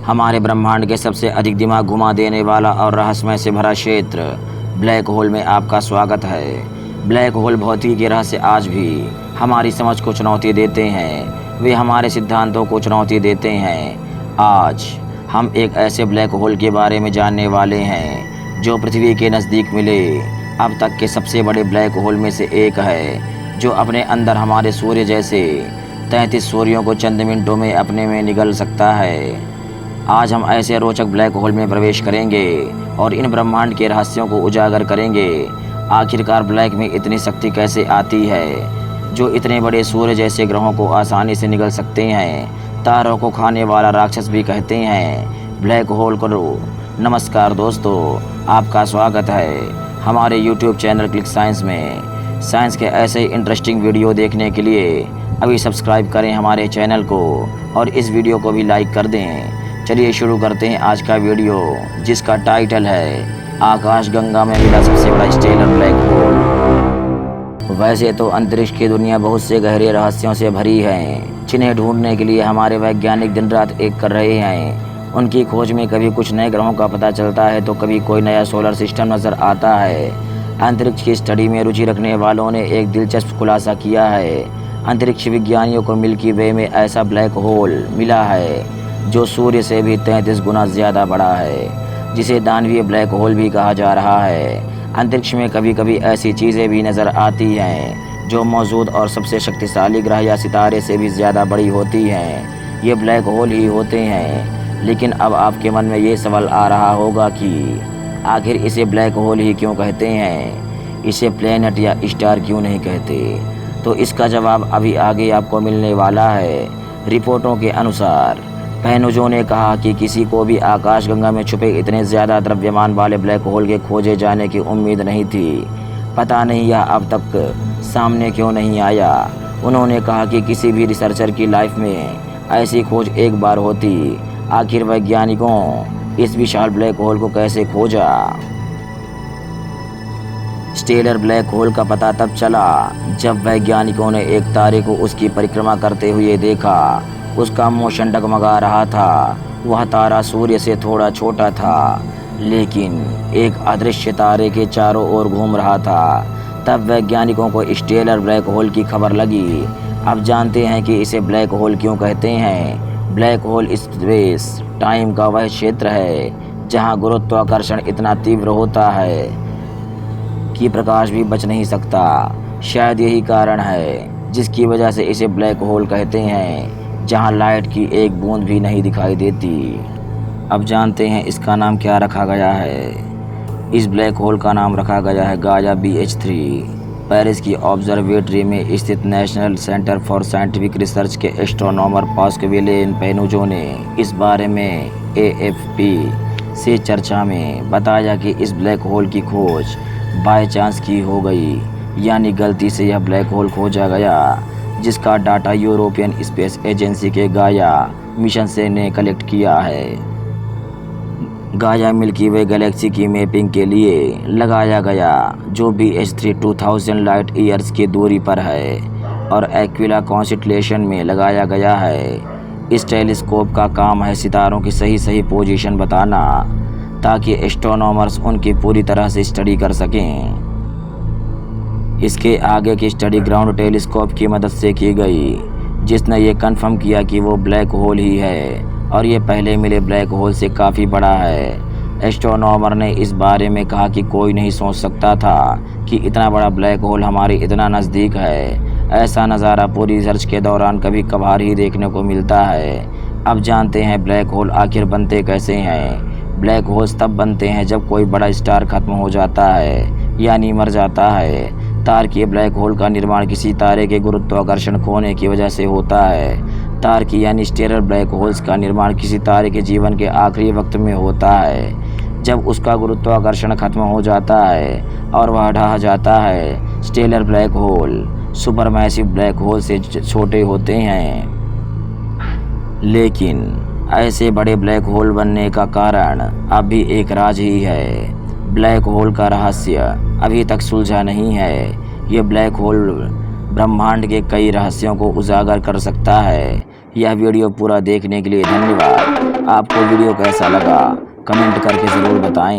हमारे ब्रह्मांड के सबसे अधिक दिमाग घुमा देने वाला और रहस्यमय से भरा क्षेत्र ब्लैक होल में आपका स्वागत है। ब्लैक होल भौतिकी के रहस्य आज भी हमारी समझ को चुनौती देते हैं, वे हमारे सिद्धांतों को चुनौती देते हैं। आज हम एक ऐसे ब्लैक होल के बारे में जानने वाले हैं जो पृथ्वी के नज़दीक मिले अब तक के सबसे बड़े ब्लैक होल में से एक है, जो अपने अंदर हमारे सूर्य जैसे 33 सूर्यों को चंद मिनटों में अपने में निगल सकता है। आज हम ऐसे रोचक ब्लैक होल में प्रवेश करेंगे और इन ब्रह्मांड के रहस्यों को उजागर करेंगे। आखिरकार ब्लैक में इतनी शक्ति कैसे आती है जो इतने बड़े सूर्य जैसे ग्रहों को आसानी से निगल सकते हैं, तारों को खाने वाला राक्षस भी कहते हैं ब्लैक होल को। नमस्कार दोस्तों, आपका स्वागत है हमारे YouTube चैनल क्लिक साइंस में। साइंस के ऐसे इंटरेस्टिंग वीडियो देखने के लिए अभी सब्सक्राइब करें हमारे चैनल को और इस वीडियो को भी लाइक कर दें। चलिए शुरू करते हैं आज का वीडियो, जिसका टाइटल है आकाशगंगा में मिला सबसे बड़ा स्टेलर ब्लैक होल। वैसे तो अंतरिक्ष की दुनिया बहुत से गहरे रहस्यों से भरी है, जिन्हें ढूंढने के लिए हमारे वैज्ञानिक दिन रात एक कर रहे हैं। उनकी खोज में कभी कुछ नए ग्रहों का पता चलता है तो कभी कोई नया सोलर सिस्टम नज़र आता है। अंतरिक्ष की स्टडी में रुचि रखने वालों ने एक दिलचस्प खुलासा किया है। अंतरिक्ष विज्ञानियों को मिल्की वे में ऐसा ब्लैक होल मिला है जो सूर्य से भी 33 गुना ज़्यादा बड़ा है, जिसे दानवीय ब्लैक होल भी कहा जा रहा है। अंतरिक्ष में कभी कभी ऐसी चीज़ें भी नज़र आती हैं जो मौजूद और सबसे शक्तिशाली ग्रह या सितारे से भी ज़्यादा बड़ी होती हैं। ये ब्लैक होल ही होते हैं। लेकिन अब आपके मन में ये सवाल आ रहा होगा कि आखिर इसे ब्लैक होल ही क्यों कहते हैं, इसे प्लैनेट या स्टार क्यों नहीं कहते? तो इसका जवाब अभी आगे आपको मिलने वाला है। रिपोर्टों के अनुसार पहनुजों ने कहा कि किसी को भी आकाशगंगा में छुपे इतने ज़्यादा द्रव्यमान वाले ब्लैक होल के खोजे जाने की उम्मीद नहीं थी। पता नहीं यह अब तक सामने क्यों नहीं आया। उन्होंने कहा कि किसी भी रिसर्चर की लाइफ में ऐसी खोज एक बार होती। आखिर वैज्ञानिकों इस विशाल ब्लैक होल को कैसे खोजा? स्टेलर ब्लैक होल का पता तब चला जब वैज्ञानिकों ने एक तारे को उसकी परिक्रमा करते हुए देखा। उसका मोशन डगमगा रहा था। वह तारा सूर्य से थोड़ा छोटा था, लेकिन एक अदृश्य तारे के चारों ओर घूम रहा था। तब वैज्ञानिकों को स्टेलर ब्लैक होल की खबर लगी। अब जानते हैं कि इसे ब्लैक होल क्यों कहते हैं। ब्लैक होल स्पेस टाइम का वह क्षेत्र है जहां गुरुत्वाकर्षण इतना तीव्र होता है कि प्रकाश भी बच नहीं सकता। शायद यही कारण है जिसकी वजह से इसे ब्लैक होल कहते हैं, जहां लाइट की एक बूंद भी नहीं दिखाई देती। अब जानते हैं इसका नाम क्या रखा गया है। इस ब्लैक होल का नाम रखा गया है गाया BH3। पेरिस की ऑब्जर्वेटरी में स्थित national centre for scientific research के एस्ट्रोनॉमर पास्कविलेन पेनुजो ने इस बारे में AFP से चर्चा में बताया कि इस ब्लैक होल की खोज बाय चांस की हो गई, यानी गलती से यह ब्लैक होल खोजा गया, जिसका डाटा यूरोपियन स्पेस एजेंसी के गाया मिशन से ने कलेक्ट किया है। गाया मिल्की वे गैलेक्सी की मैपिंग के लिए लगाया गया, जो BH3 2000 लाइट ईयर्स की दूरी पर है, और एक्विला कॉन्स्टेलेशन में लगाया गया है। इस टेलीस्कोप का काम है सितारों की सही पोजीशन बताना, ताकि एस्ट्रोनॉमर्स उनकी पूरी तरह से स्टडी कर सकें। इसके आगे की स्टडी ग्राउंड टेलीस्कोप की मदद से की गई, जिसने ये कंफर्म किया कि वो ब्लैक होल ही है और ये पहले मिले ब्लैक होल से काफ़ी बड़ा है। एस्ट्रोनॉमर ने इस बारे में कहा कि कोई नहीं सोच सकता था कि इतना बड़ा ब्लैक होल हमारे इतना नज़दीक है। ऐसा नज़ारा पूरी रिसर्च के दौरान कभी कभार ही देखने को मिलता है। अब जानते हैं ब्लैक होल आखिर बनते कैसे हैं। ब्लैक होल्स तब बनते हैं जब कोई बड़ा स्टार खत्म हो जाता है, यानी मर जाता है। तारकीय ब्लैक होल का निर्माण किसी तारे के गुरुत्वाकर्षण खोने की वजह से होता है। तारकीय यानी स्टेलर ब्लैक होल्स का निर्माण किसी तारे के जीवन के आखिरी वक्त में होता है, जब उसका गुरुत्वाकर्षण खत्म हो जाता है और वह ढह जाता है। Stellar black hole supermassive black hole से छोटे होते हैं, लेकिन ऐसे बड़े ब्लैक होल बनने का कारण अब भी एक राज ही है। ब्लैक होल का रहस्य अभी तक सुलझा नहीं है। ये ब्लैक होल ब्रह्मांड के कई रहस्यों को उजागर कर सकता है। यह वीडियो पूरा देखने के लिए धन्यवाद। आपको वीडियो कैसा लगा कमेंट करके ज़रूर बताएं।